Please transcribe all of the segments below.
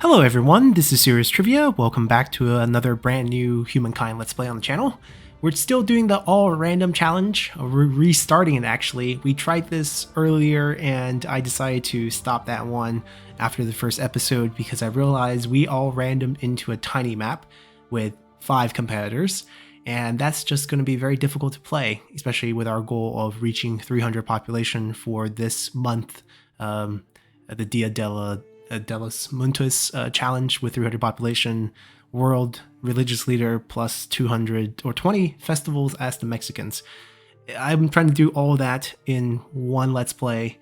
Hello everyone, this is Serious Trivia. Welcome back to another brand new Humankind Let's Play on the channel. We're still doing the all random challenge. We're restarting it actually. We tried this earlier and I decided to stop that one after the first episode because I realized we all random into a tiny map with 5 competitors, and that's just going to be very difficult to play, especially with our goal of reaching 300 population for this month, the Dia de los Muertos challenge with 300 population, world religious leader plus 200 or 20 festivals as the Mexicans. I'm trying to do all that in one Let's Play,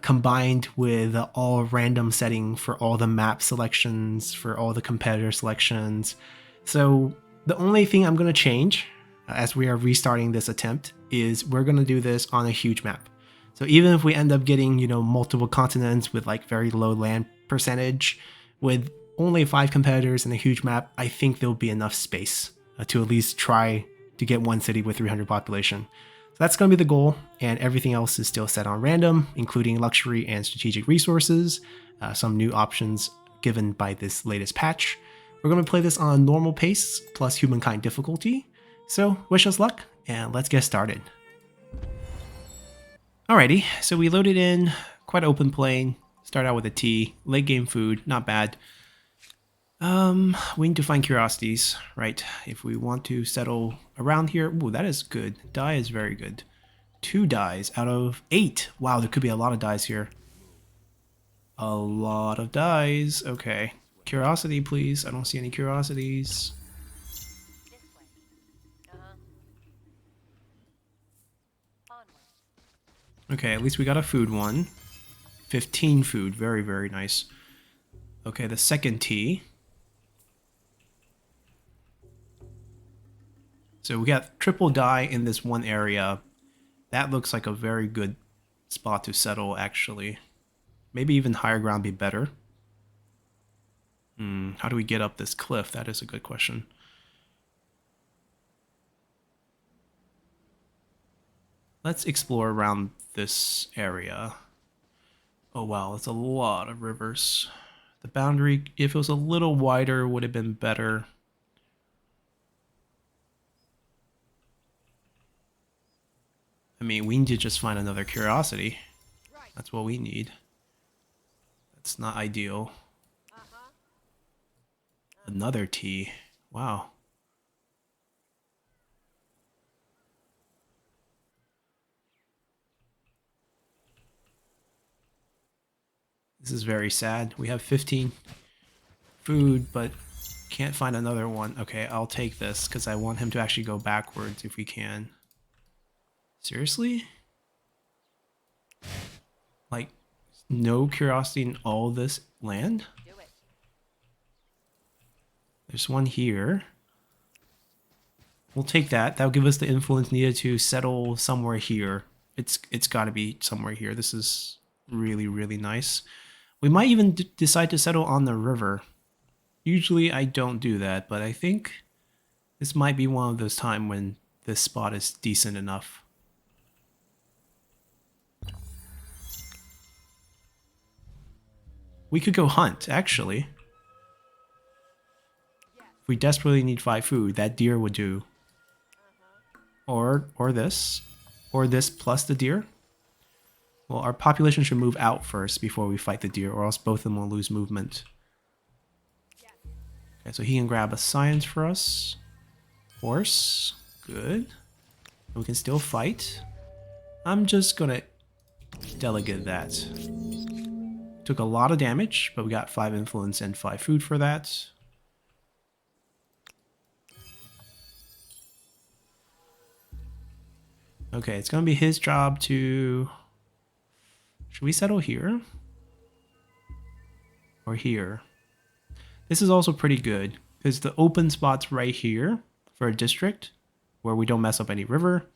combined with all random setting for all the map selections, for all the competitor selections. So the only thing I'm going to change as we are restarting this attempt is we're going to do this on a huge map. So even if we end up getting, multiple continents with like very low land percentage, with only 5 competitors in a huge map, I think there'll be enough space to at least try to get one city with 300 population. So that's going to be the goal, and everything else is still set on random, including luxury and strategic resources, some new options given by this latest patch. We're going to play this on normal pace plus humankind difficulty. So wish us luck, and let's get started. Alrighty, so we loaded in quite open plain. Start out with a T. Late game food, not bad. We need to find curiosities, right? If we want to settle around here. Ooh, that is good. Die is very good. 2 dies out of 8. Wow, there could be a lot of dies here. A lot of dies. Okay. Curiosity, please. I don't see any curiosities. Okay, at least we got a food one. 15 food. Very, very nice. Okay, the second T. So we got triple die in this one area. That looks like a very good spot to settle, actually. Maybe even higher ground be better. How do we get up this cliff? That is a good question. Let's explore around this area. Oh wow, it's a lot of rivers. The boundary, if it was a little wider, would have been better. I mean, we need to just find another curiosity. That's what we need. That's not ideal. Another T. Wow. This is very sad. We have 15 food, but can't find another one. Okay, I'll take this because I want him to actually go backwards if we can. Seriously? Like, no curiosity in all this land? There's one here. We'll take that. That'll give us the influence needed to settle somewhere here. It's got to be somewhere here. This is really, really nice. We might even decide to settle on the river. Usually I don't do that, but I think this might be one of those times when this spot is decent enough. We could go hunt, actually. If we desperately need 5 food, that deer would do. Or this. Or this plus the deer. Well, our population should move out first before we fight the deer, or else both of them will lose movement. Okay, so he can grab a science for us. Horse. Good. We can still fight. I'm just gonna delegate that. Took a lot of damage, but we got 5 influence and 5 food for that. Okay, it's gonna be his job to... Should we settle here? Or here? This is also pretty good, because the open spot's right here for a district, where we don't mess up any river.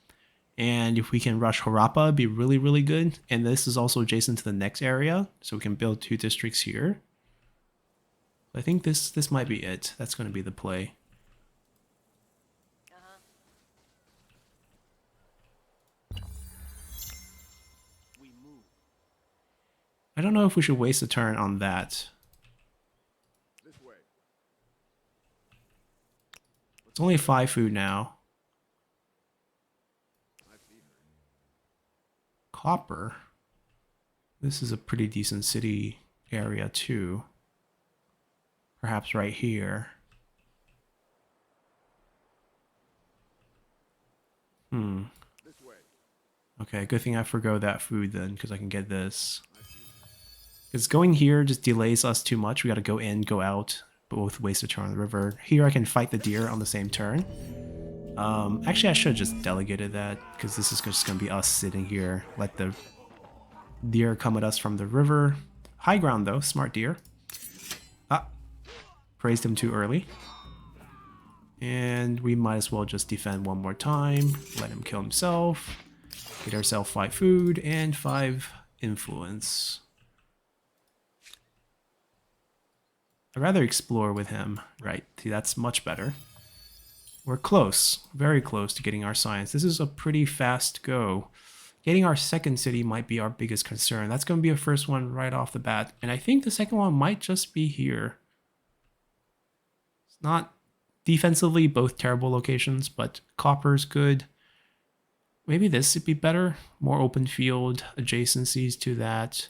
And if we can rush Harappa, it'd be really, really good. And this is also adjacent to the next area, so we can build 2 districts here. I think this might be it. That's going to be the play. I don't know if we should waste a turn on that. It's only 5 food now. Copper. This is a pretty decent city area too. Perhaps right here. Okay, good thing I forgo that food then, because I can get this. Because going here just delays us too much. We gotta go in, go out, both waste a turn on the river. Here I can fight the deer on the same turn. Actually, I should have just delegated that, because this is just gonna be us sitting here. Let the deer come at us from the river. High ground though, smart deer. Ah, praised him too early. And we might as well just defend one more time. Let him kill himself. Get ourselves 5 food and 5 influence. I'd rather explore with him. Right, see, that's much better. We're close, very close to getting our science. This is a pretty fast go. Getting our second city might be our biggest concern. That's going to be a first one right off the bat. And I think the second one might just be here. It's not defensively both terrible locations, but copper's good. Maybe this would be better. More open field adjacencies to that.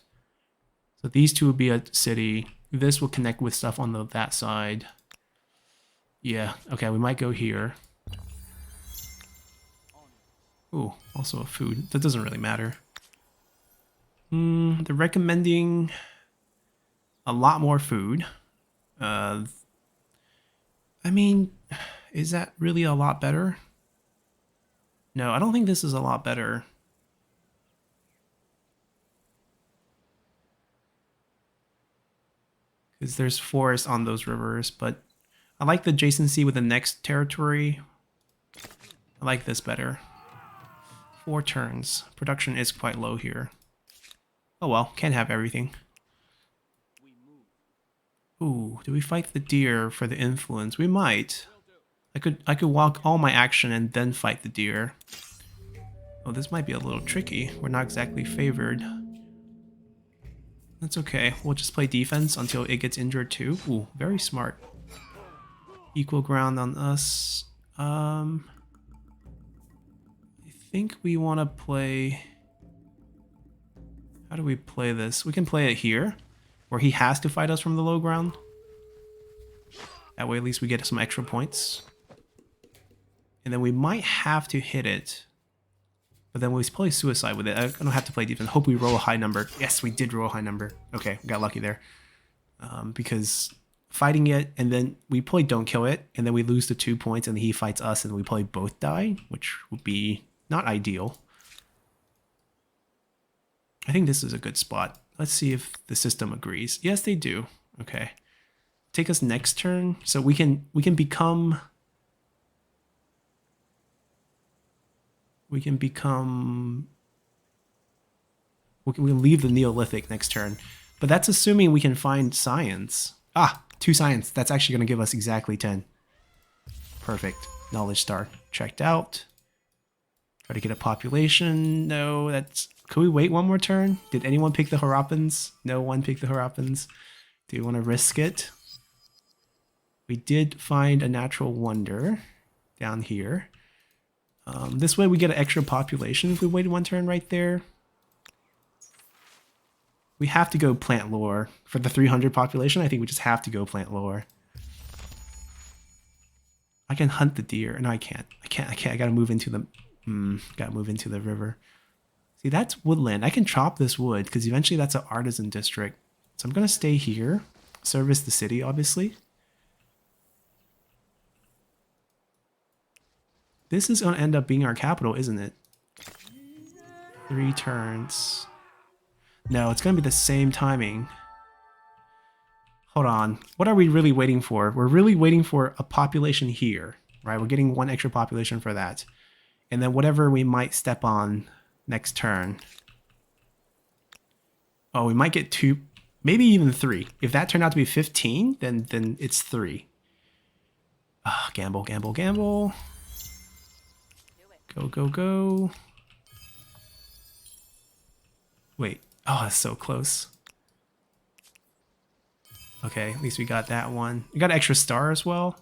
So these two would be a city. This will connect with stuff on that side. Yeah, okay, we might go here. Ooh, also a food. That doesn't really matter. They're recommending a lot more food. I mean, is that really a lot better? No, I don't think this is a lot better. Because there's forest on those rivers, but I like the adjacency with the next territory. I like this better. 4 turns. Production is quite low here. Oh well, can't have everything. Ooh, do we fight the deer for the influence? We might. I could walk all my action and then fight the deer. Oh, this might be a little tricky. We're not exactly favored. That's okay. We'll just play defense until it gets injured too. Ooh, very smart. Equal ground on us. I think we want to play... How do we play this? We can play it here, where he has to fight us from the low ground. That way at least we get some extra points. And then we might have to hit it. But then we play suicide with it. I don't have to play defense. Hope we roll a high number. Yes, we did roll a high number. Okay, we got lucky there. Because fighting it, and then we play don't kill it, and then we lose the 2 points, and he fights us, and we play both die, which would be not ideal. I think this is a good spot. Let's see if the system agrees. Yes, they do. Okay. Take us next turn. So we can become... We can leave the Neolithic next turn. But that's assuming we can find science. Ah, 2 science. That's actually going to give us exactly 10. Perfect. Knowledge star checked out. Try to get a population. No, that's... Could we wait one more turn? Did anyone pick the Harappans? No one picked the Harappans. Do you want to risk it? We did find a natural wonder down here. This way we get an extra population if we waited one turn right there. We have to go plant lore. For the 300 population, I think we just have to go plant lore. I can hunt the deer. No, I can't. I can't. I gotta move into the... gotta move into the river. See, that's woodland. I can chop this wood, because eventually that's an artisan district. So I'm gonna stay here. Service the city, obviously. This is going to end up being our capital, isn't it? 3 turns. No, it's going to be the same timing. Hold on. What are we really waiting for? We're really waiting for a population here, right? We're getting 1 extra population for that. And then whatever we might step on next turn. Oh, we might get 2, maybe even 3. If that turned out to be 15, then it's 3. Ah, gamble, gamble, gamble. Go, go, go. Wait. Oh, that's so close. Okay, at least we got that one. We got an extra star as well.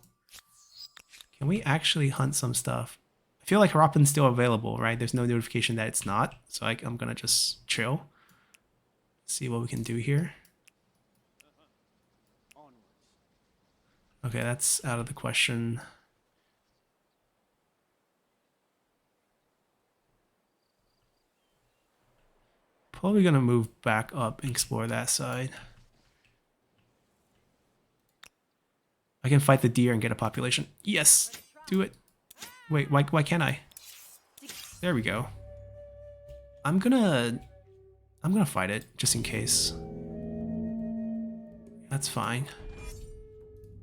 Can we actually hunt some stuff? I feel like Harappan's still available, right? There's no notification that it's not. So I'm gonna just chill. See what we can do here. Okay, that's out of the question. Probably gonna move back up and explore that side. I can fight the deer and get a population. Yes, do it. Wait, why can't I? There we go. I'm gonna fight it just in case. That's fine.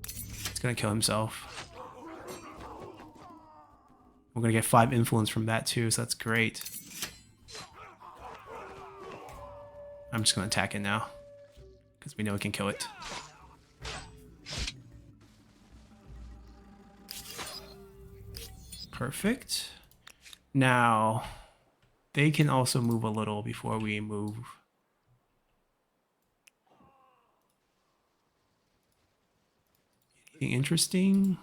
He's gonna kill himself. We're gonna get 5 influence from that too, so that's great. I'm just gonna attack it now because we know we can kill it. Perfect. Now, they can also move a little before we move. Anything interesting?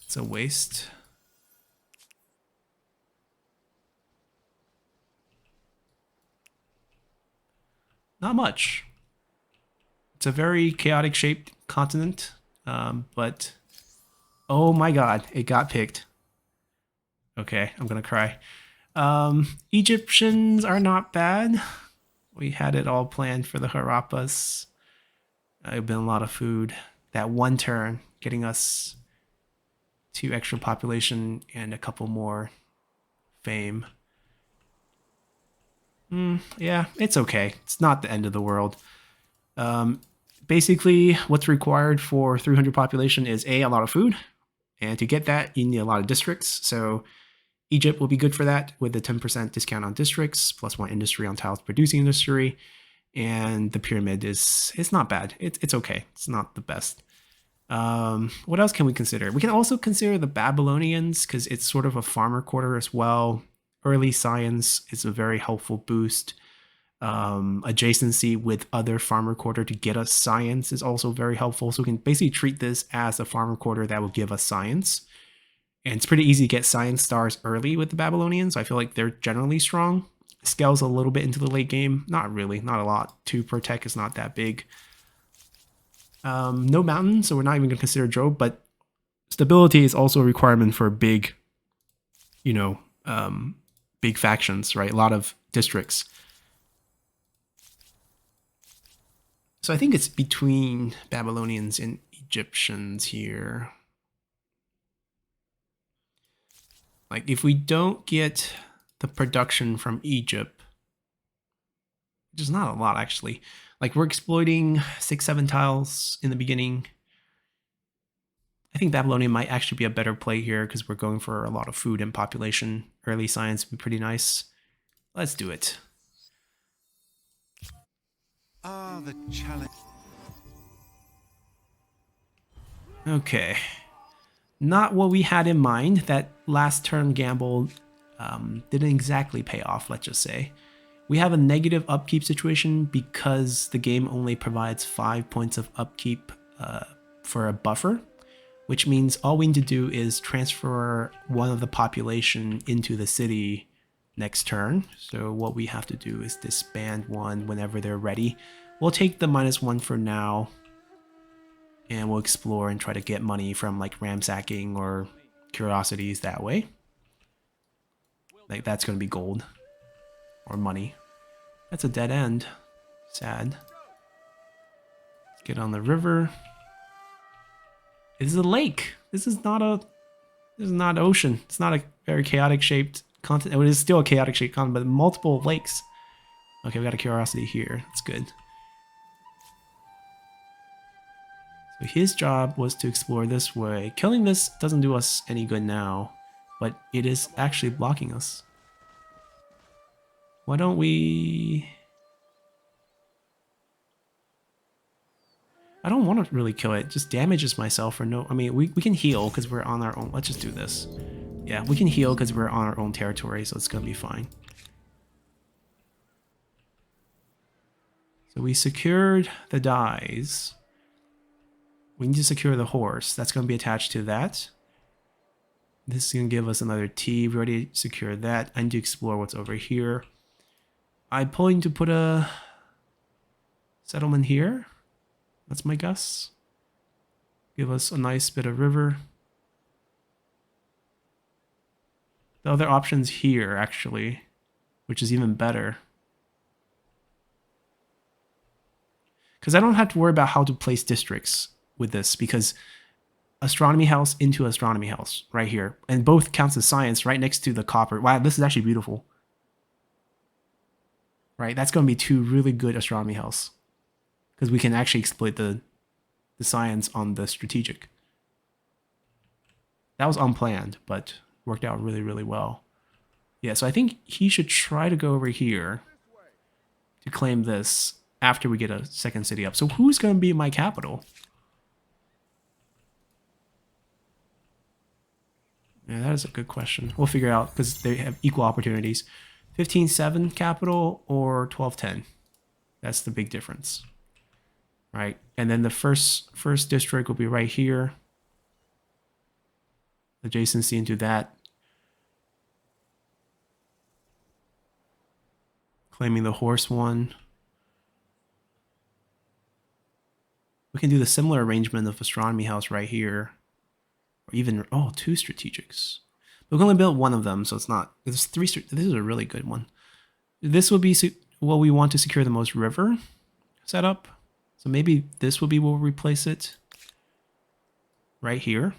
It's a waste. Not much. It's a very chaotic shaped continent, but oh my god, it got picked. Okay, I'm gonna cry. Egyptians are not bad. We had it all planned for the Harappas. It's been a lot of food. That one turn, getting us 2 extra population and a couple more fame. Yeah, it's okay. It's not the end of the world. Basically, what's required for 300 population is a lot of food. And to get that, you need a lot of districts. So Egypt will be good for that with the 10% discount on districts, plus 1 industry on tiles producing industry. And the pyramid it's not bad. It's okay. It's not the best. What else can we consider? We can also consider the Babylonians because it's sort of a farmer quarter as well. Early science is a very helpful boost. Adjacency with other farmer quarter to get us science is also very helpful. So we can basically treat this as a farmer quarter that will give us science. And it's pretty easy to get science stars early with the Babylonians. I feel like they're generally strong. Scales a little bit into the late game. Not really, not a lot. 2 per tech is not that big. No mountain, so we're not even going to consider Job, but stability is also a requirement for big, big factions, right? A lot of districts. So I think it's between Babylonians and Egyptians here. Like, if we don't get the production from Egypt, which is not a lot, actually. Like, we're exploiting 6, 7 tiles in the beginning. I think Babylonian might actually be a better play here because we're going for a lot of food and population. Early science would be pretty nice. Let's do it. The challenge. Okay. Not what we had in mind. That last turn gamble didn't exactly pay off, let's just say. We have a negative upkeep situation because the game only provides 5 points of upkeep for a buffer, which means all we need to do is transfer 1 of the population into the city next turn. So what we have to do is disband 1 whenever they're ready. We'll take the -1 for now, and we'll explore and try to get money from like ransacking or curiosities that way. Like, that's going to be gold or money. That's a dead end. Sad. Let's get on the river. This is a lake. This is not ocean. It's not a very chaotic shaped continent. It is still a chaotic shaped continent, but multiple lakes. Okay, we got a curiosity here. That's good. So his job was to explore this way. Killing this doesn't do us any good now, but it is actually blocking us. Why don't we... I don't want to really kill it. It just damages myself or no... I mean, we can heal because we're on our own... Let's just do this. Yeah, we can heal because we're on our own territory, so it's going to be fine. So we secured the dies. We need to secure the horse. That's going to be attached to that. This is going to give us another T. We already secured that. I need to explore what's over here. I'm planning to put a settlement here. That's my guess. Give us a nice bit of river. The other option's here, actually, which is even better. Because I don't have to worry about how to place districts with this, because astronomy house into astronomy house right here. And both counts as science right next to the copper. Wow, this is actually beautiful. Right, that's going to be two really good astronomy house. Because we can actually exploit the science on the strategic. That was unplanned, but worked out really, really well. Yeah, so I think he should try to go over here to claim this after we get a second city up. So who's going to be my capital? Yeah, that is a good question. We'll figure out because they have equal opportunities. 15-7 capital or 12-10. That's the big difference. Right? And then the first district will be right here. Adjacency into that. Claiming the horse one. We can do the similar arrangement of astronomy house right here. Or even, oh, two strategics. We can only build one of them, so it's not, there's three, this is a really good one. This will be what we want to secure the most river setup. So maybe this will be where we replace it. Right here.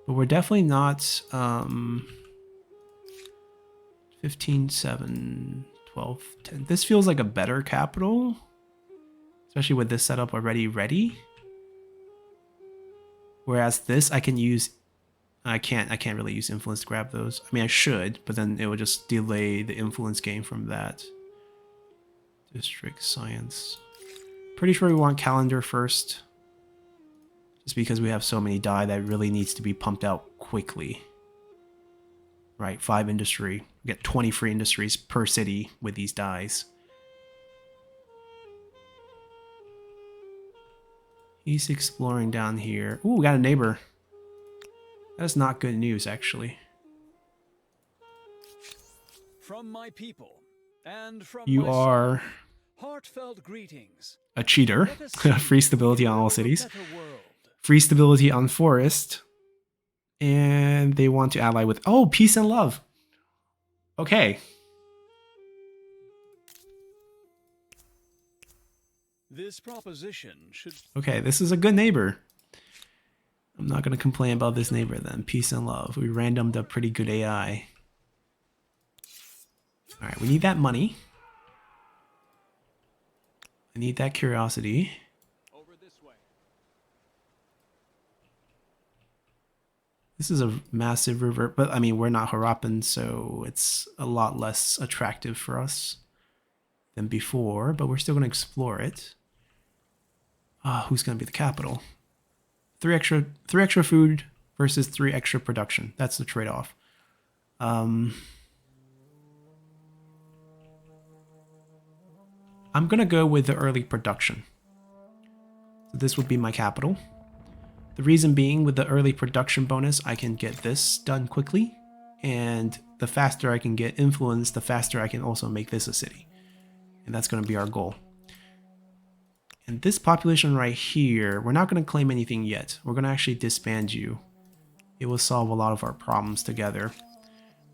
But we're definitely not 15-7, 12-10. This feels like a better capital. Especially with this setup already ready. Whereas this I can use, I can't really use influence to grab those. I mean I should, but then it would just delay the influence gain from that. District science. Pretty sure we want calendar first. Just because we have so many die that really needs to be pumped out quickly. Right, 5 industry. We get 20 free industries per city with these dies. He's exploring down here. Ooh, we got a neighbor. That is not good news, actually. From my people and from You my are son, heartfelt greetings. a cheater. Let us see Free stability on all a cities. better world. Free stability on forest. And they want to ally with... Oh, peace and love. Okay. This proposition should... Okay, this is a good neighbor. I'm not going to complain about this neighbor then. Peace and love. We randomed a pretty good AI. Alright, we need that money. I need that curiosity. Over this way. This is a massive river, but I mean, we're not Harappan, so it's a lot less attractive for us than before, but we're still going to explore it. Who's going to be the capital? 3 extra food versus 3 extra production. That's the trade-off. I'm going to go with the early production. So this would be my capital. The reason being, with the early production bonus, I can get this done quickly. And the faster I can get influence, the faster I can also make this a city. And that's going to be our goal. And this population right here, we're not going to claim anything yet. We're going to actually disband you. It will solve a lot of our problems together.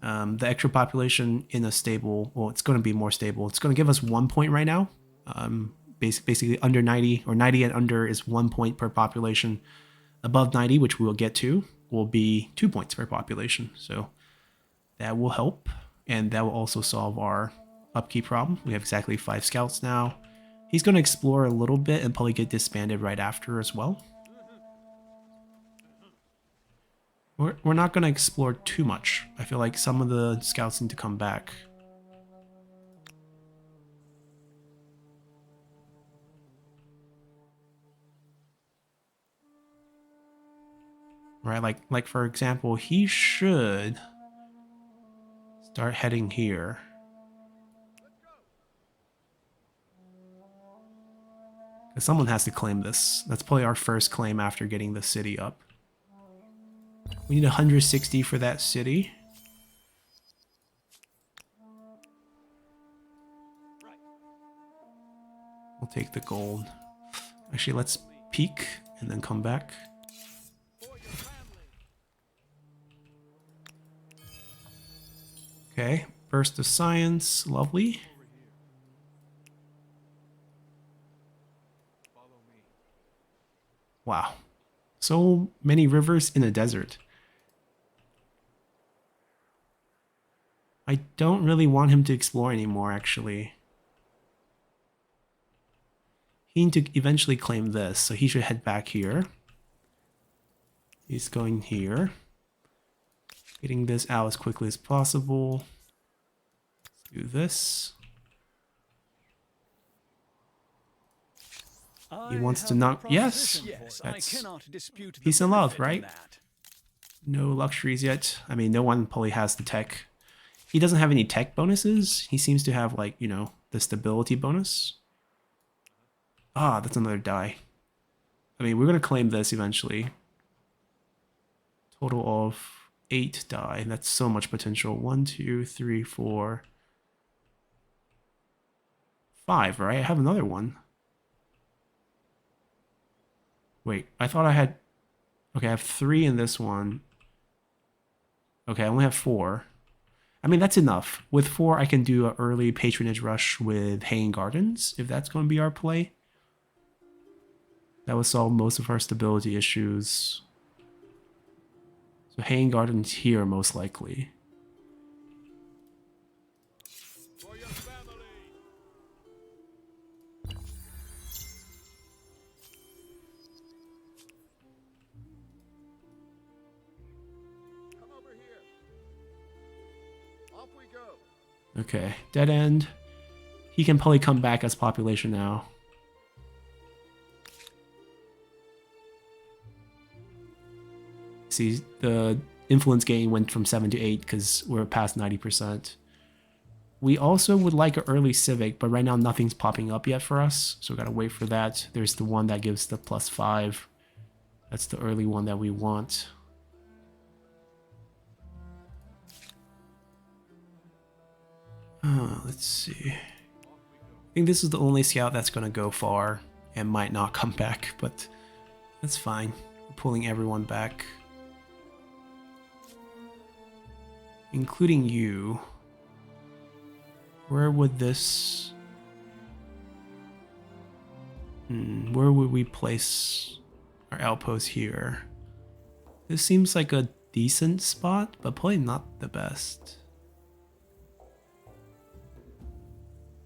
The extra population in a stable, well, it's going to be more stable. It's going to give us 1 point right now. Basically under 90, or 90 and under is 1 point per population. Above 90, which we will get to, will be 2 points per population. So that will help. And that will also solve our upkeep problem. We have exactly 5 scouts now. He's going to explore a little bit and probably get disbanded right after as well. We're not going to explore too much. I feel like some of the scouts need to come back. Right, like for example, he should start heading here. Someone has to claim this. That's probably our first claim after getting the city up. We need 160 for that city. We'll take the gold. Actually, let's peek and then come back. Okay, burst of science, lovely. Wow, so many rivers in a desert. I don't really want him to explore anymore, actually. He needs to eventually claim this, so he should head back here. He's going here. Getting this out as quickly as possible. Let's do this. He wants to knock. Yes, that's peace and love, right? No luxuries yet. I mean, no one probably has the tech. He doesn't have any tech bonuses. He seems to have, like, you know, the stability bonus. Ah, that's another die. I mean, we're gonna claim this eventually. Total of 8 die. That's so much potential. 1, 2, 3, 4, 5. Right? I have another one. Wait, I thought I had... Okay, I have 3 in this one. Okay, I only have 4. I mean, that's enough. With 4, I can do an early patronage rush with Hanging Gardens, if that's going to be our play. That would solve most of our stability issues. So Hanging Gardens here, most likely. For your family. Come over here. Off we go. Okay, dead end. He can probably come back as population now. See, the influence gain went from 7 to 8 because we're past 90%. We also would like an early civic, but right now nothing's popping up yet for us, so we gotta wait for that. There's the one that gives the +5. That's the early one that we want. Let's see. I think this is the only scout that's gonna go far and might not come back, but that's fine. We're pulling everyone back. Including you. Where would this... where would we place our outpost here? This seems like a decent spot, but probably not the best.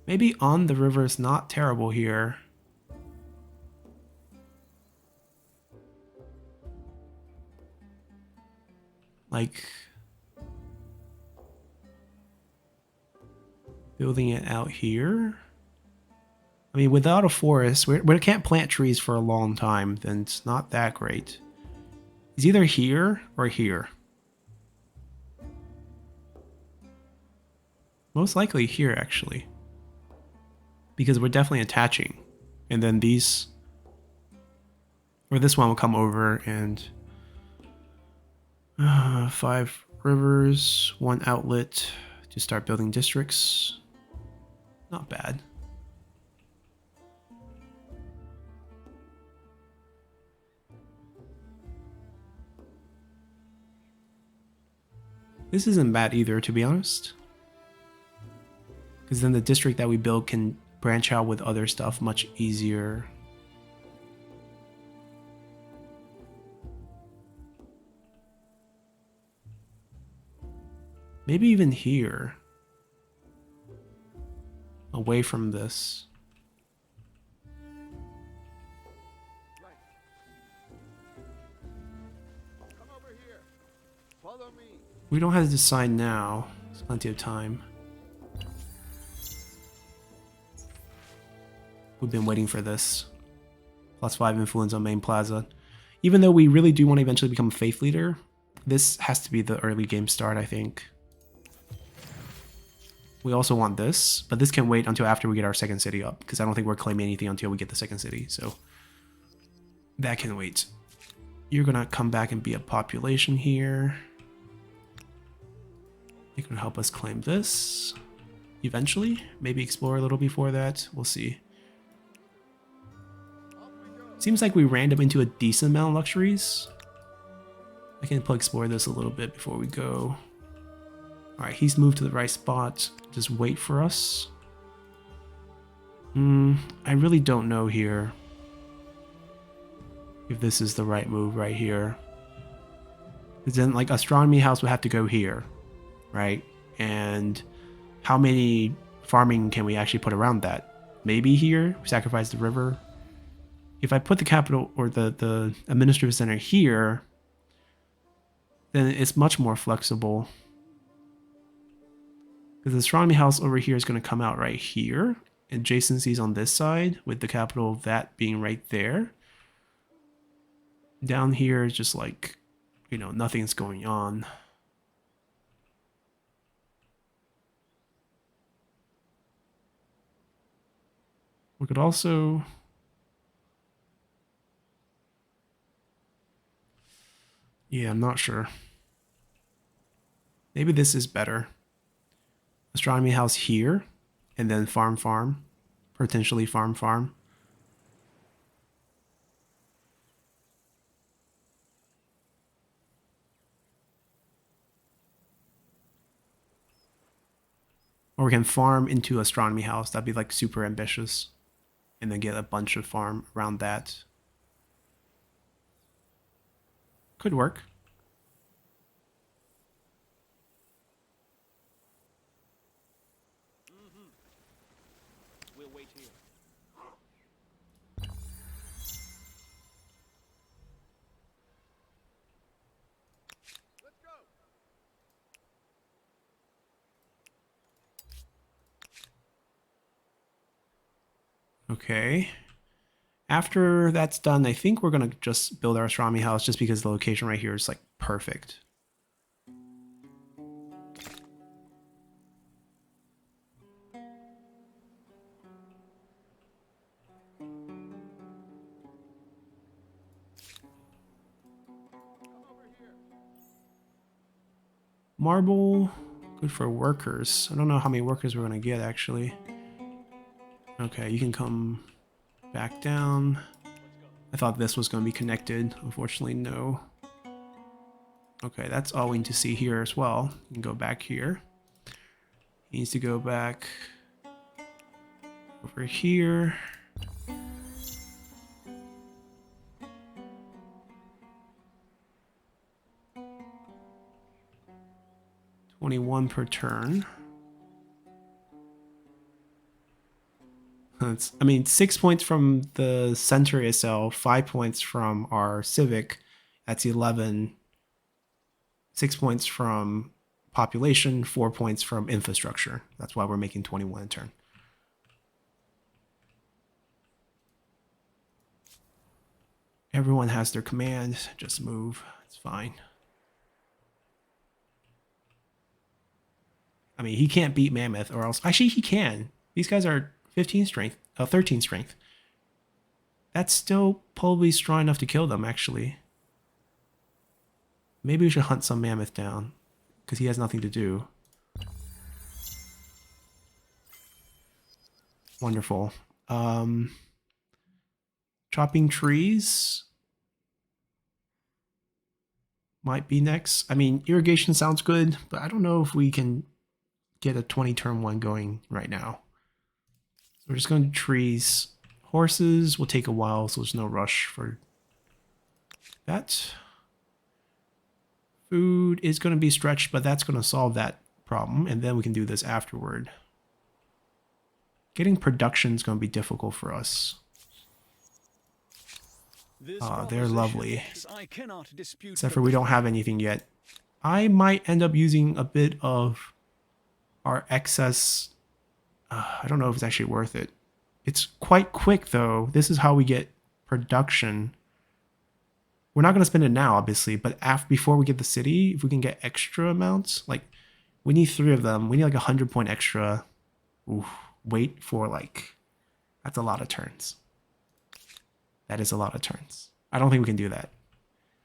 Maybe on the river is not terrible here. Like... building it out here. I mean, without a forest, we can't plant trees for a long time, then it's not that great. It's either here or here. Most likely here, actually. Because we're definitely attaching. And then these... or this one will come over and... 5 rivers, 1 outlet to start building districts. Not bad. This isn't bad either, to be honest. Because then the district that we build can branch out with other stuff much easier. Maybe even here. Away from this. Right. Come over here. Follow me. We don't have to decide now. There's plenty of time. We've been waiting for this. +5 influence on main plaza. Even though we really do want to eventually become a faith leader, this has to be the early game start, I think. We also want this, but this can wait until after we get our second city up, because I don't think we're claiming anything until we get the second city, so that can wait. You're gonna come back and be a population here. You're gonna help us claim this eventually. Maybe explore a little before that. We'll see. Off we go. Seems like we ran up into a decent amount of luxuries. I can explore this a little bit before we go. Alright, he's moved to the right spot. Just wait for us. I really don't know here if this is the right move right here. Because then, like, Astronomy House would have to go here, right? And how many farming can we actually put around that? Maybe here, sacrifice the river. If I put the capital or the administrative center here, then it's much more flexible. Because the astronomy house over here is going to come out right here. Adjacencies on this side, with the capital of that being right there. Down here is just like, you know, nothing's going on. We could also... Yeah, I'm not sure. Maybe this is better. Astronomy house here, and then farm, potentially farm. Or we can farm into astronomy house. That'd be like super ambitious, and then get a bunch of farm around that. Could work. We'll wait here. Let's go. Okay. After that's done, I think we're gonna just build our astronomy house just because the location right here is like perfect. Come over here. Marble, good for workers. I don't know how many workers we're gonna get actually. Okay, you can come back down. I thought this was gonna be connected. Unfortunately, no. Okay, that's all we need to see here as well. You can go back here. He needs to go back over here. $21 per turn. I mean, 6 points from the center itself, 5 points from our civic. That's 11. 6 points from population, 4 points from infrastructure. That's why we're making 21 a turn. Everyone has their command. Just move. It's fine. I mean, he can't beat Mammoth, or else... Actually, he can. These guys are 15 strength, 13 strength. That's still probably strong enough to kill them, actually. Maybe we should hunt some Mammoth down, because he has nothing to do. Wonderful. Chopping trees might be next. I mean, irrigation sounds good, but I don't know if we can get a 20 turn one going right now. So we're just going to trees. Horses will take a while, so there's no rush for that. Food is going to be stretched, but that's going to solve that problem, and then we can do this afterward. Getting production is going to be difficult for us. They're lovely. Except for we don't have anything yet. I might end up using a bit of our excess. I don't know if it's actually worth it. It's quite quick, though. This is how we get production. We're not going to spend it now, obviously, but before we get the city, if we can get extra amounts, like, we need 3 of them. We need like 100 point extra. Ooh, wait for like, that's a lot of turns. That is a lot of turns. I don't think we can do that.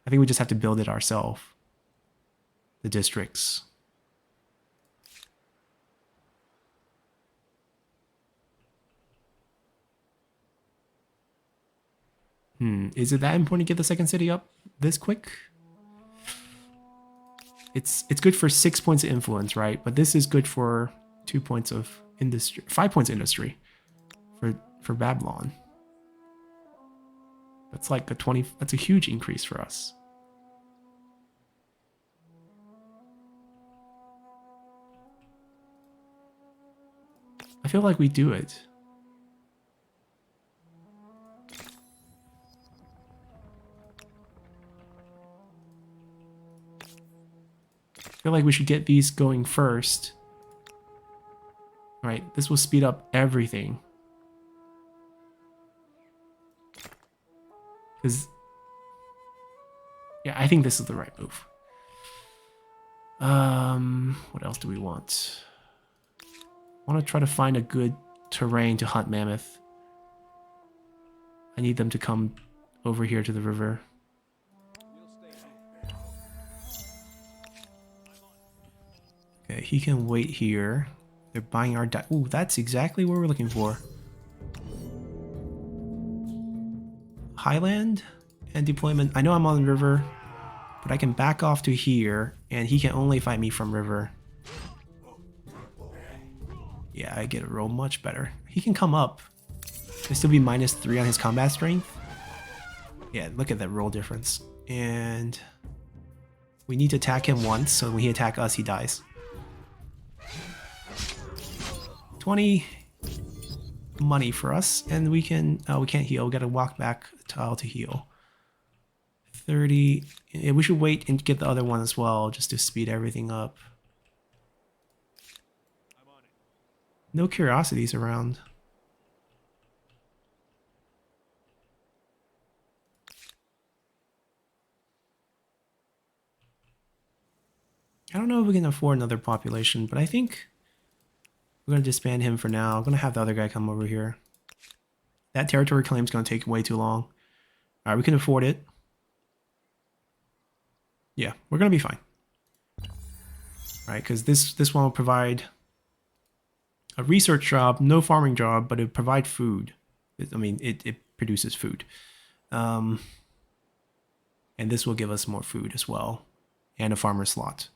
I think we just have to build it ourselves. The districts. Is it that important to get the second city up this quick? It's good for 6 points of influence, right? But this is good for 2 points of industry, 5 points of industry for Babylon. That's like that's a huge increase for us. I feel like we do it. I feel like we should get these going first. Right, this will speed up everything. Because, yeah, I think this is the right move. What else do we want? I want to try to find a good terrain to hunt mammoth. I need them to come over here to the river. Okay, he can wait here. They're buying our Ooh, that's exactly what we're looking for. Highland and deployment. I know I'm on the river, but I can back off to here, and he can only fight me from river. Yeah, I get a roll much better. He can come up. He'll still be -3 on his combat strength. Yeah, look at that roll difference. And we need to attack him once, so when he attacks us, he dies. 20 money for us, and we can we can't heal. We gotta walk back a tile to heal. 30. Yeah, we should wait and get the other one as well, just to speed everything up. No curiosities around. I don't know if we can afford another population, but I think we're going to disband him for now. I'm going to have the other guy come over here. That territory claim is going to take way too long. All right, we can afford it. Yeah, we're going to be fine. All right, because this one will provide a research job, no farming job, but it provide food. I mean, it produces food. And this will give us more food as well, and a farmer slot.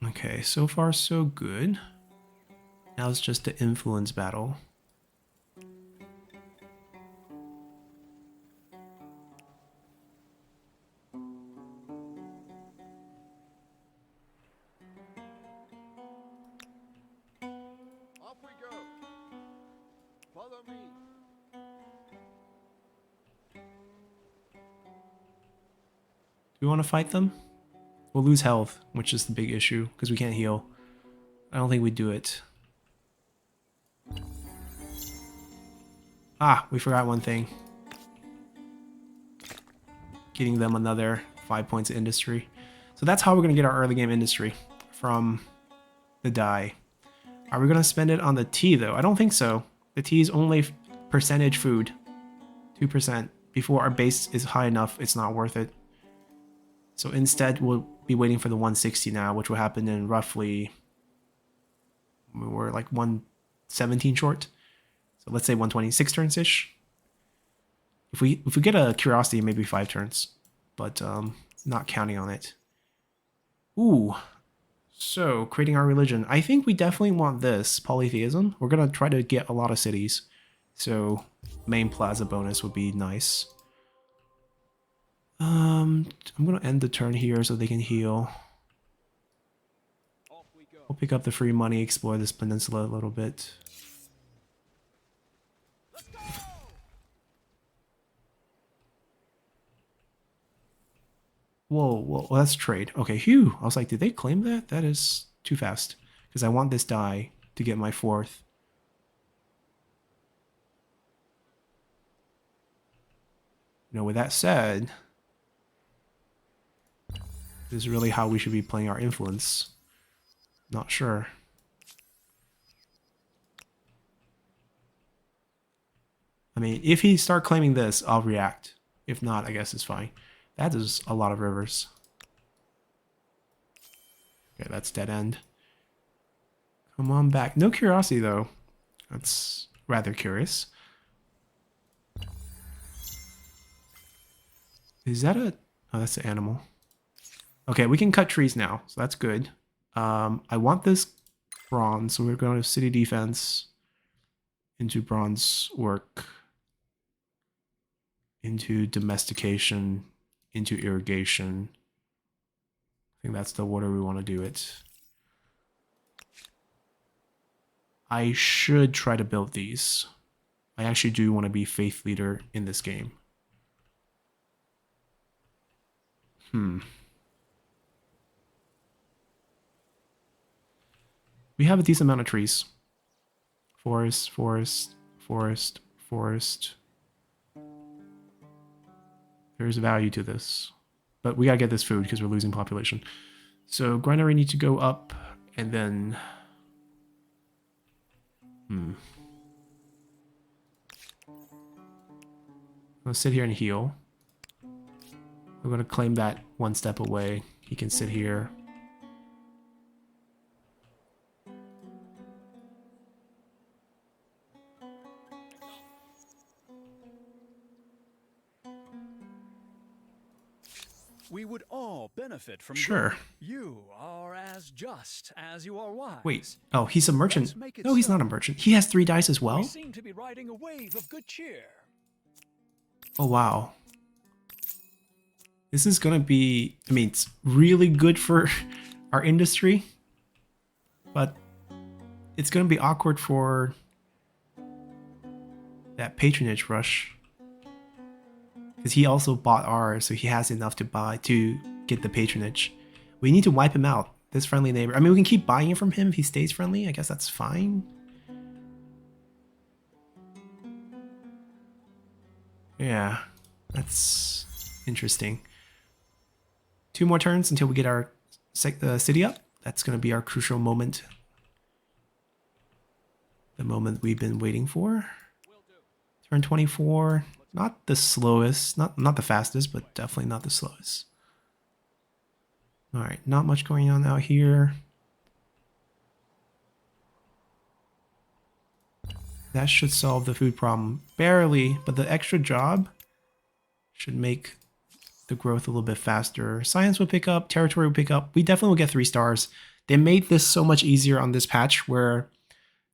Okay, so far so good. Now it's just the influence battle. Off we go. Follow me. Do we want to fight them? We'll lose health, which is the big issue, because we can't heal. I don't think we do it. Ah, we forgot one thing. Getting them another 5 points of industry. So that's how we're going to get our early game industry, from the die. Are we going to spend it on the tea, though? I don't think so. The tea is only percentage food. 2%. Before our base is high enough, it's not worth it. So instead, we'll be waiting for the 160 now, which will happen in roughly... We're like 117 short. So let's say 126 turns-ish. If we get a curiosity, maybe 5 turns. But not counting on it. Ooh. So, creating our religion. I think we definitely want this, polytheism. We're going to try to get a lot of cities. So, main plaza bonus would be nice. I'm going to end the turn here so they can heal. Off we go. We'll pick up the free money, explore this peninsula a little bit. Let's go. Whoa, whoa, well, that's trade. Okay, phew. I was like, did they claim that? That is too fast. Because I want this die to get my 4th. You know, with that said, this is really how we should be playing our influence. Not sure. I mean, if he start claiming this, I'll react. If not, I guess it's fine. That is a lot of rivers. Okay, that's dead end. Come on back. No curiosity, though. That's rather curious. Is that a... Oh, that's an animal. Okay, we can cut trees now, so that's good. I want this bronze, so we're going to city defense, into bronze work, into domestication, into irrigation. I think that's the order we want to do it. I should try to build these. I actually do want to be faith leader in this game. We have a decent amount of trees. Forest, forest, forest, forest. There's value to this. But we gotta get this food because we're losing population. So granary need to go up and then... Let's sit here and heal. We're gonna claim that one step away. He can sit here. We would all benefit from Sure. growth. You are as just as you are wise. Wait. Oh, he's a merchant. Let's make it No, he's so. not a merchant. He has 3 dice as We well? seem to be riding a wave of good cheer. Oh, wow. This is gonna be... I mean, it's really good for our industry. But it's gonna be awkward for that patronage rush. Because he also bought ours, so he has enough to buy to get the patronage. We need to wipe him out. This friendly neighbor. I mean, we can keep buying it from him if he stays friendly. I guess that's fine. Yeah, that's interesting. 2 more turns until we get our city up. That's going to be our crucial moment. The moment we've been waiting for. Turn 24. Not the slowest. Not the fastest, but definitely not the slowest. Alright, not much going on out here. That should solve the food problem. Barely, but the extra job should make the growth a little bit faster. Science will pick up, territory will pick up. We definitely will get 3 stars. They made this so much easier on this patch where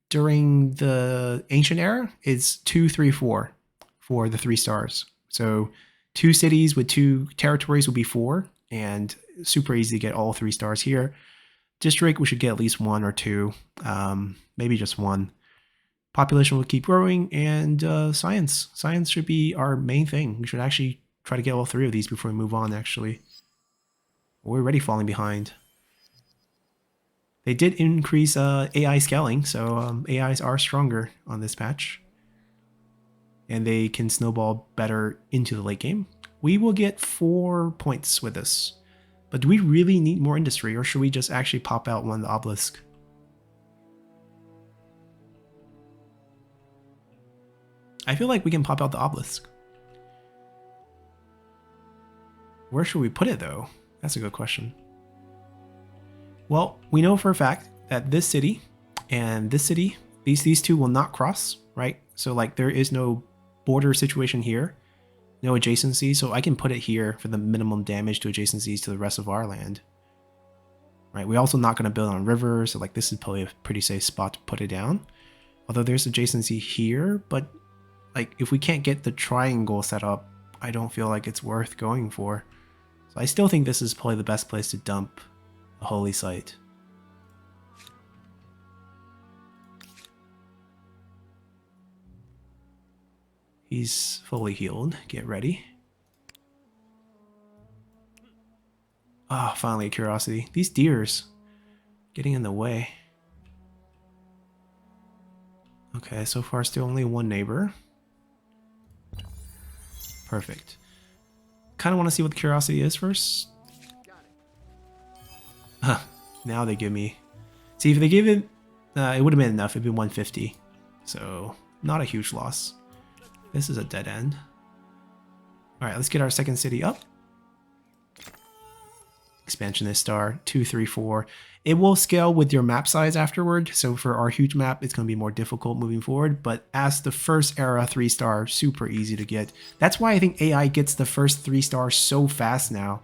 during the ancient era, it's 2, 3, 4 for the 3 stars. So 2 cities with 2 territories will be 4, and super easy to get all 3 stars here. District, we should get at least 1 or 2, maybe just 1. Population will keep growing, and science. Science should be our main thing. We should actually try to get all 3 of these before we move on, actually. We're already falling behind. They did increase AI scaling, so AIs are stronger on this patch. And they can snowball better into the late game. We will get 4 points with this. But do we really need more industry, or should we just actually pop out one of the obelisk? I feel like we can pop out the obelisk. Where should we put it, though? That's a good question. Well, we know for a fact that this city and this city, these 2 will not cross, right? So, like, there is no border situation here, no adjacency, so I can put it here for the minimum damage to adjacencies to the rest of our land. Right, we're also not going to build on rivers, so like this is probably a pretty safe spot to put it down. Although there's adjacency here, but like if we can't get the triangle set up, I don't feel like it's worth going for. So I still think this is probably the best place to dump a holy site. He's fully healed. Get ready. Ah, finally a curiosity. These deers getting in the way. Okay, so far still only 1 neighbor. Perfect. Kind of want to see what the curiosity is first. Huh, now they give me... See, if they gave it... it would have been enough. It'd been 150. So, not a huge loss. This is a dead end. All right, let's get our second city up. Expansionist star, 2, 3, 4. It will scale with your map size afterward. So for our huge map, it's going to be more difficult moving forward. But as the first era 3-star, super easy to get. That's why I think AI gets the first 3-star so fast now.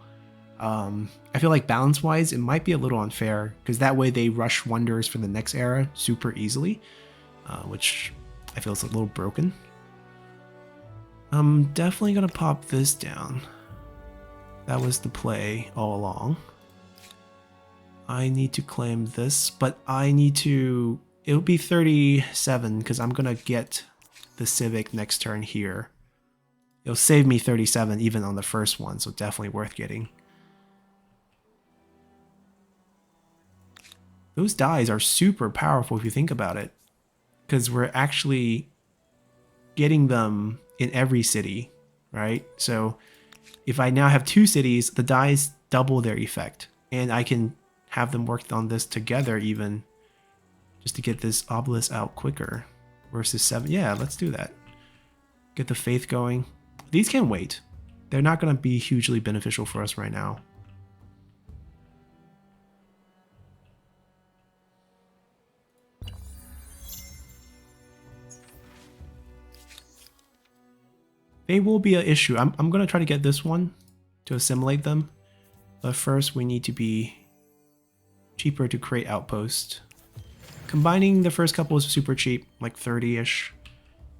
I feel like balance-wise, it might be a little unfair because that way they rush wonders for the next era super easily, which I feel is a little broken. I'm definitely going to pop this down. That was the play all along. I need to claim this, but I need to... It'll be 37 because I'm going to get the Civic next turn here. It'll save me 37 even on the first one, so definitely worth getting. Those dies are super powerful if you think about it, because we're actually getting them in every city, right? So if I now have 2 cities, the dies double their effect, and I can have them worked on this together even just to get this obelisk out quicker versus 7. Yeah, let's do that. Get the faith going. These can wait. They're not going to be hugely beneficial for us right now. They will be an issue. I'm going to try to get this one to assimilate them. But first we need to be cheaper to create outposts. Combining the first couple is super cheap, like 30-ish.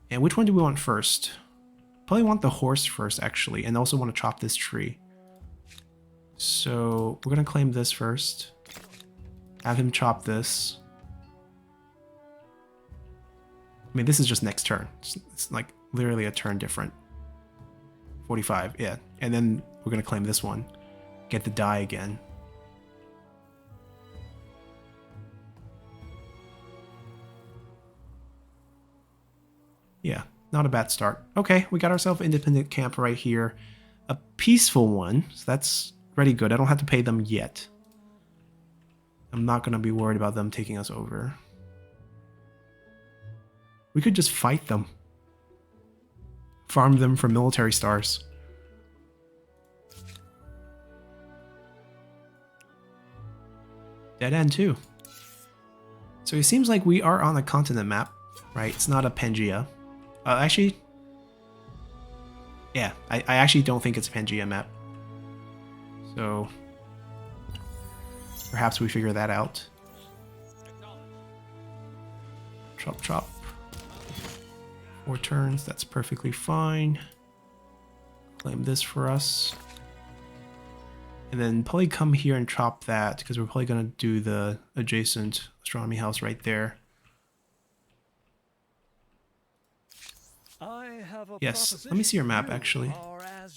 And which one do we want first? Probably want the horse first, actually, and also want to chop this tree. So we're going to claim this first. Have him chop this. I mean, this is just next turn. It's like literally a turn different. 45, yeah. And then we're going to claim this one. Get the die again. Yeah, not a bad start. Okay, we got ourselves an independent camp right here. A peaceful one, so that's pretty good. I don't have to pay them yet. I'm not going to be worried about them taking us over. We could just fight them. Farm them for military stars. Dead end too. So it seems like we are on a continent map, right? It's not a Pangea. Actually, yeah, I actually don't think it's a Pangea map. So perhaps we figure that out. Chop, chop. 4 turns, that's perfectly fine. Claim this for us. And then probably come here and chop that, because we're probably going to do the adjacent astronomy house right there. I have a Yes, let me see your map, actually.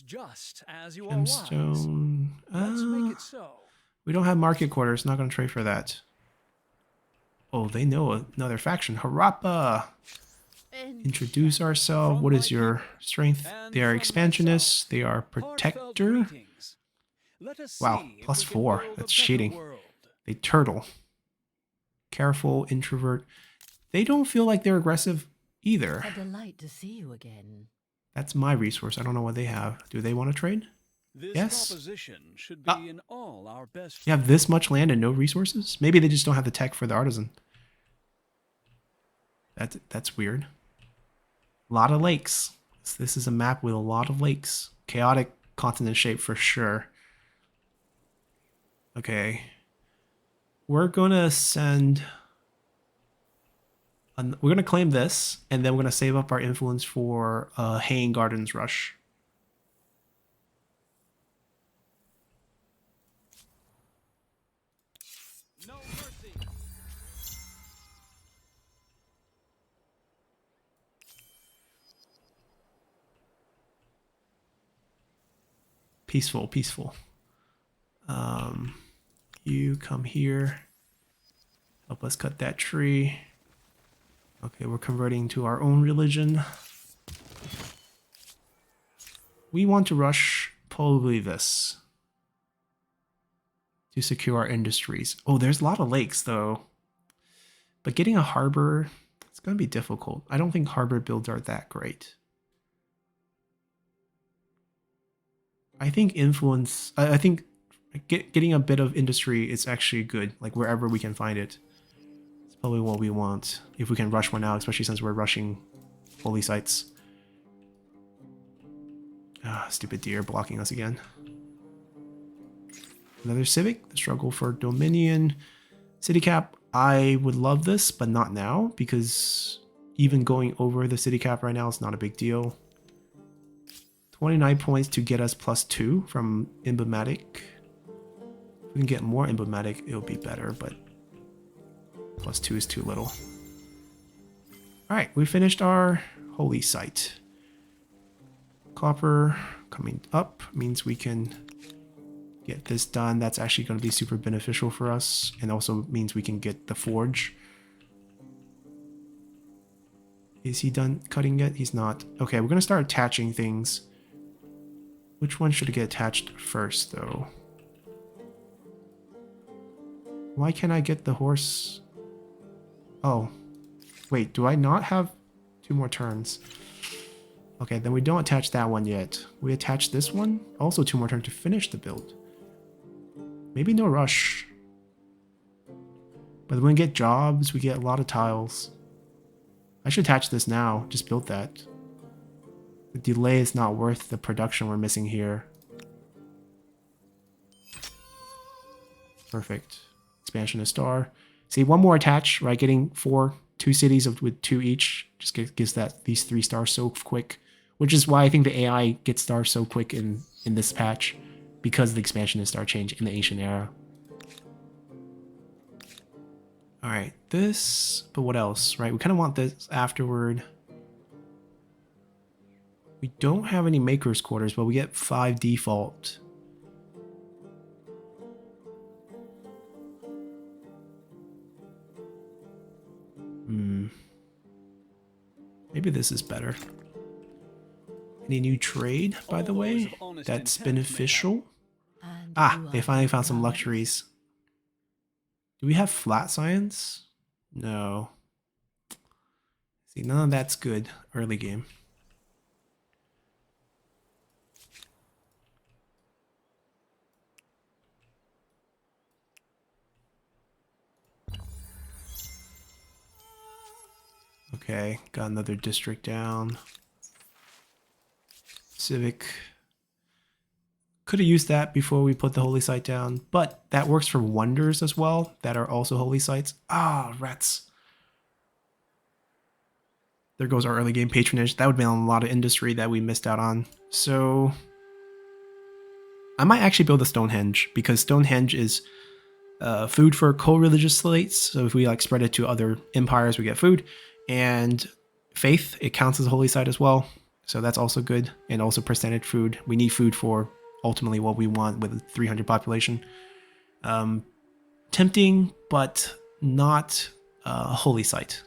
Gemstone. Let's make it so. We don't have market quarters, not going to trade for that. Oh, they know another faction. Harappa! Introduce ourselves. What is your strength? They are expansionists. They are protector. Wow, +4. That's cheating. They turtle. Careful, introvert. They don't feel like they're aggressive either. A delight to see you again. That's my resource. I don't know what they have. Do they want to trade? This Yes. proposition should be in all our best. You have this much land and no resources? Maybe they just don't have the tech for the artisan. That's weird. A lot of lakes. This is a map with a lot of lakes. Chaotic continent shape for sure. Okay. We're gonna send... we're gonna claim this, and then we're gonna save up our influence for Haying Gardens Rush. No mercy. Peaceful, peaceful. You come here. Help us cut that tree. Okay, we're converting to our own religion. We want to rush probably this to secure our industries. Oh, there's a lot of lakes though. But getting a harbor, it's going to be difficult. I don't think harbor builds are that great. I think influence. I think getting a bit of industry is actually good. Like wherever we can find it, it's probably what we want. If we can rush one out, especially since we're rushing holy sites. Ah, stupid deer blocking us again. Another civic. The struggle for Dominion. City cap. I would love this, but not now because even going over the city cap right now is not a big deal. 29 points to get us +2 from emblematic. If we can get more emblematic, it'll be better, but +2 is too little. Alright, we finished our holy site. Copper coming up means we can get this done. That's actually going to be super beneficial for us, and also means we can get the forge. Is he done cutting yet? He's not. Okay, we're going to start attaching things. Which one should get attached first, though? Why can't I get the horse? Oh. Wait, do I not have 2 more turns? Okay, then we don't attach that one yet. We attach this one. Also 2 more turns to finish the build. Maybe no rush. But when we get jobs, we get a lot of tiles. I should attach this now. Just build that. The delay is not worth the production we're missing here. Perfect. Expansion of star. See, one more attach, right? Getting 2 cities with 2 each just gives that these 3 stars so quick. Which is why I think the AI gets stars so quick in this patch. Because of the expansion of star change in the ancient era. Alright, this, but what else, right? We kind of want this afterward. We don't have any maker's quarters, but we get 5 default. Maybe this is better. Any new trade, by the way, that's beneficial? And Ah, you they are finally found some right. luxuries. Do we have flat science? No. See, none of that's good early game. Okay, got another district down. Civic. Could have used that before we put the holy site down, but that works for wonders as well that are also holy sites. Ah, rats. There goes our early game patronage. That would be a lot of industry that we missed out on. So I might actually build a Stonehenge because Stonehenge is food for co-religious slates. So if we like spread it to other empires, we get food. And faith, it counts as a holy site as well. So that's also good. And also percentage food. We need food for ultimately what we want with a 300 population. Tempting, but not a holy site.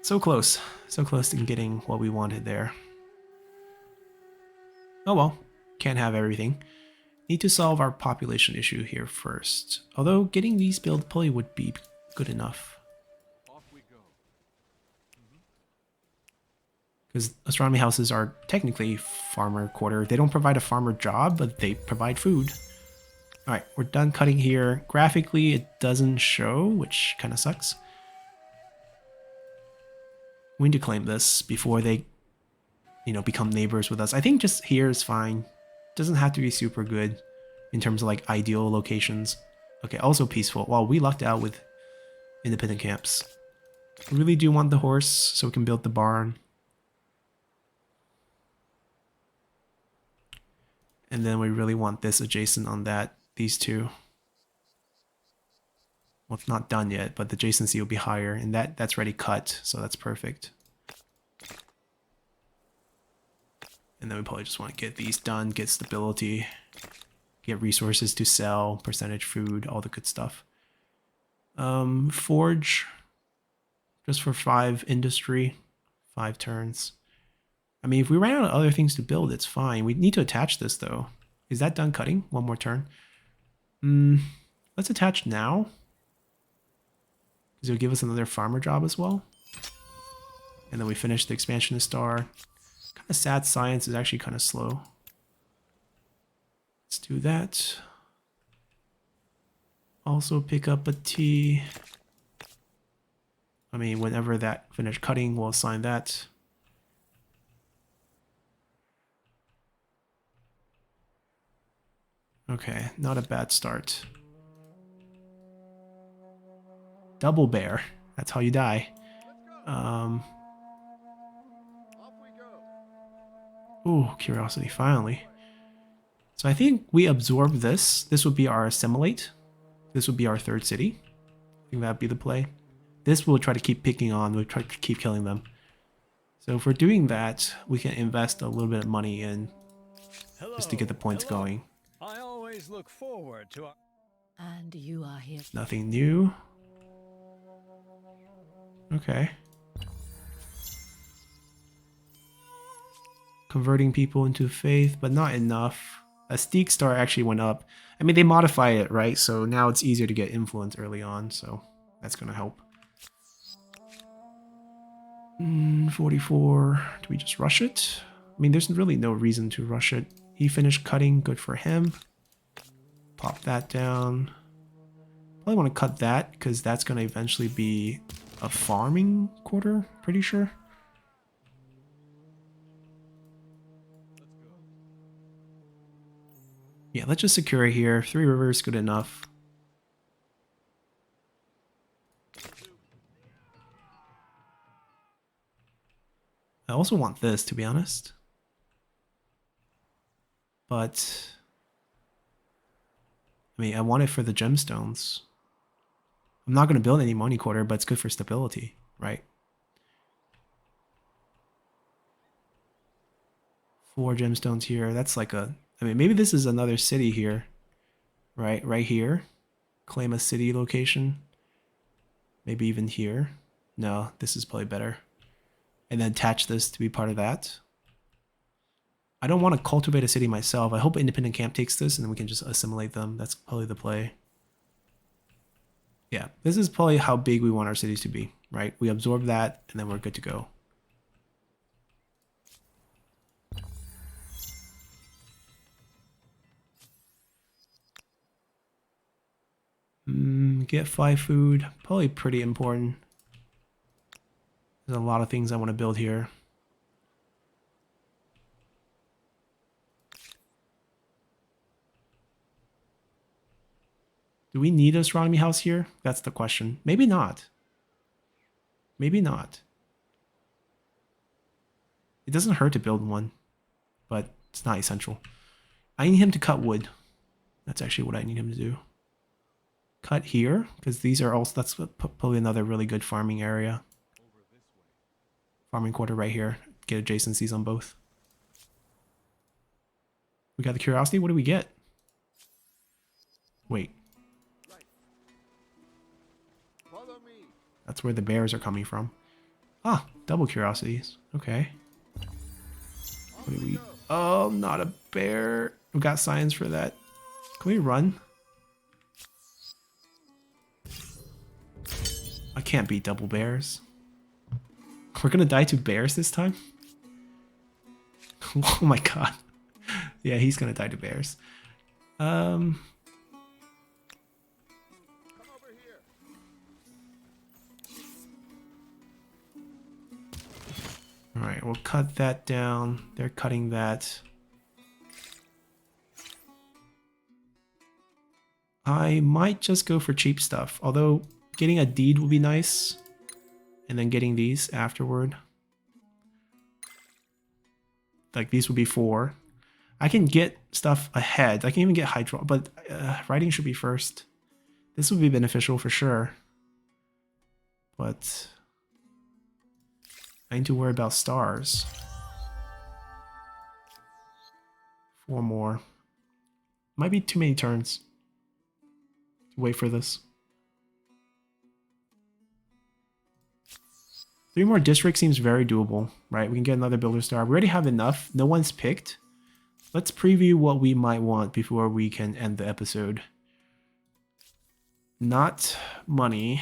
So close to getting what we wanted there. Oh well, can't have everything. Need to solve our population issue here first. Although getting these built probably would be good enough. Off we go. Because astronomy houses are technically farmer quarter. They don't provide a farmer job, but they provide food. Alright, we're done cutting here. Graphically, it doesn't show, which kind of sucks. We need to claim this before they, become neighbors with us. I think just here is fine. Doesn't have to be super good in terms of like ideal locations. Okay, also peaceful. Wow, we lucked out with independent camps. We really do want the horse so we can build the barn. And then we really want this adjacent on that, these two. Well, it's not done yet, but the adjacency will be higher, and that's already cut, so that's perfect. And then we probably just want to get these done, get stability, get resources to sell, percentage food, all the good stuff. Forge, just for 5 industry, 5 turns. I mean, if we ran out of other things to build, it's fine. We need to attach this, though. Is that done cutting? One more turn. Let's attach now. Because it'll give us another farmer job as well. And then we finish the expansionist star. Kind of sad science is actually kind of slow. Let's do that. Also pick up a T. I mean, whenever that finished cutting, we'll assign that. Okay, not a bad start. Double bear. That's how you die. Off we go. Ooh, curiosity, finally. So I think we absorb this. This would be our assimilate. This would be our third city. I think that'd be the play. This we'll try to keep picking on. We'll try to keep killing them. So if we're doing that, we can invest a little bit of money in just to get the points Hello. going. I always look forward to a And you are here. Nothing new. Okay. Converting people into faith, but not enough. A Steak Star actually went up. I mean, they modify it, right? So now it's easier to get influence early on, so that's going to help. 44. Do we just rush it? I mean, there's really no reason to rush it. He finished cutting. Good for him. Pop that down. Probably want to cut that because that's going to eventually be a farming quarter, pretty sure. Yeah, let's just secure it here. 3 rivers, good enough. I also want this, to be honest. But I mean, I want it for the gemstones. I'm not going to build any money quarter, but it's good for stability, right? 4 gemstones here. That's like a... I mean, maybe this is another city here, right? Right here. Claim a city location. Maybe even here. No, this is probably better. And then attach this to be part of that. I don't want to cultivate a city myself. I hope Independent Camp takes this and then we can just assimilate them. That's probably the play. Yeah, this is probably how big we want our cities to be, right? We absorb that and then we're good to go. Get 5 food, probably pretty important. There's a lot of things I want to build here. Do we need an astronomy house here? That's the question. Maybe not. Maybe not. It doesn't hurt to build one, but it's not essential. I need him to cut wood. That's actually what I need him to do. Cut here, because these are also, that's probably another really good farming area. Farming quarter right here. Get adjacencies on both. We got the curiosity. What do we get? Wait. Follow me. That's where the bears are coming from. Ah, double curiosities. Okay. Off What do we we... go. Oh, not a bear. We got signs for that. Can we run? I can't beat double bears. We're gonna die to bears this time? Oh my god. Yeah, he's gonna die to bears. Come over here. Alright, we'll cut that down. They're cutting that. I might just go for cheap stuff, although getting a deed would be nice. And then getting these afterward. Like these would be 4. I can get stuff ahead. I can even get hydro, but writing should be first. This would be beneficial for sure. But I need to worry about stars. 4 more. Might be too many turns to wait for this. 3 more districts seems very doable, right? We can get another builder star. We already have enough. No one's picked. Let's preview what we might want before we can end the episode. Not money.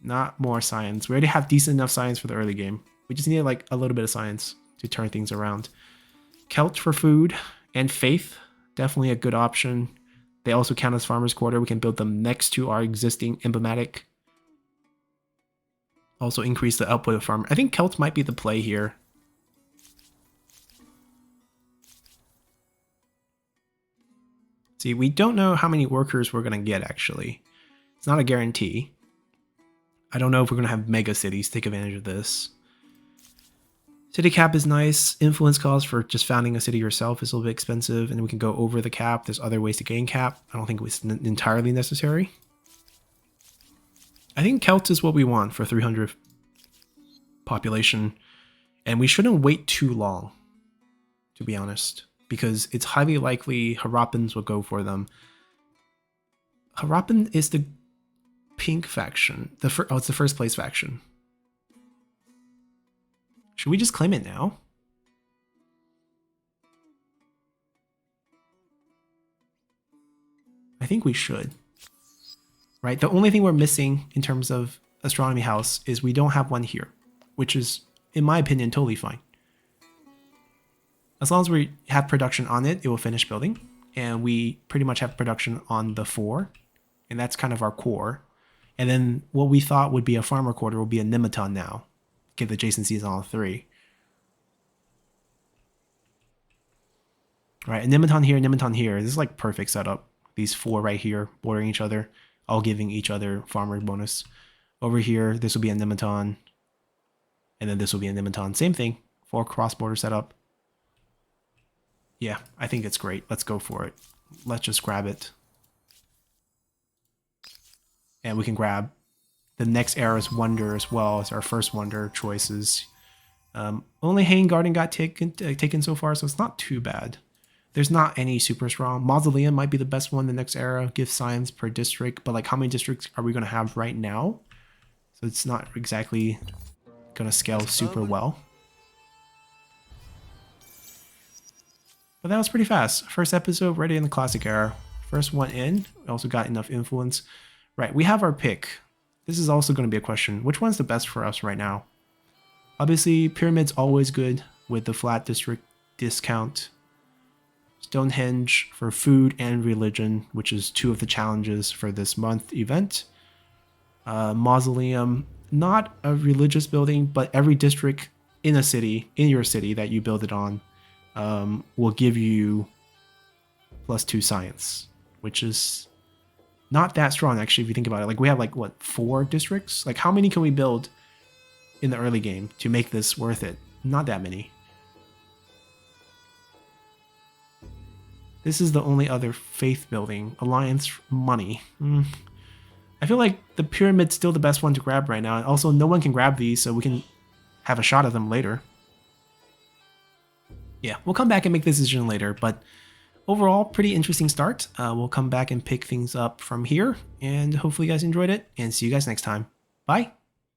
Not more science. We already have decent enough science for the early game. We just need like a little bit of science to turn things around. Celt for food and faith, definitely a good option. They also count as farmers' quarter. We can build them next to our existing emblematic. Also increase the output of farm. I think Celt might be the play here. See, we don't know how many workers we're going to get, actually. It's not a guarantee. I don't know if we're going to have mega cities take advantage of this. City cap is nice. Influence cost for just founding a city yourself is a little bit expensive, and we can go over the cap. There's other ways to gain cap. I don't think it's entirely necessary. I think Celt is what we want for 300 population, and we shouldn't wait too long, to be honest, because it's highly likely Harappans will go for them. Harappan is the pink faction. It's the first place faction. Should we just claim it now? I think we should. Right? The only thing we're missing in terms of astronomy house is we don't have one here, which is, in my opinion, totally fine. As long as we have production on it, it will finish building. And we pretty much have production on the 4. And that's kind of our core. And then what we thought would be a farmer quarter will be a Nematon now. Get the adjacencies on all 3. Right, a Nematon here. This is like perfect setup. These 4 right here, bordering each other, all giving each other farmer bonus. Over here, this will be a Nematon. And then this will be a Nematon. Same thing, 4 cross-border setup. Yeah, I think it's great. Let's go for it. Let's just grab it. And we can grab the next era's wonder as well as our first wonder choices. Only Hanging Garden got taken so far, so it's not too bad. There's not any super strong. Mausoleum might be the best one the next era. Give science per district, but like how many districts are we going to have right now? So it's not exactly going to scale super well. But that was pretty fast. First episode ready in the classic era. First one in. We also got enough influence. Right, we have our pick. This is also going to be a question. Which one's the best for us right now? Obviously, Pyramid's always good with the flat district discount. Stonehenge for food and religion, which is 2 of the challenges for this month event. Mausoleum, not a religious building, but every district in a city, in your city that you build it on, will give you +2 science, which is not that strong actually if you think about it. Like we have like what, 4 districts? Like how many can we build in the early game to make this worth it? Not that many. This is the only other faith building. Alliance money. I feel like the pyramid's still the best one to grab right now. And also no one can grab these, so we can have a shot at them later. Yeah, we'll come back and make this decision later, but overall, pretty interesting start. We'll come back and pick things up from here, and hopefully you guys enjoyed it, and see you guys next time. Bye!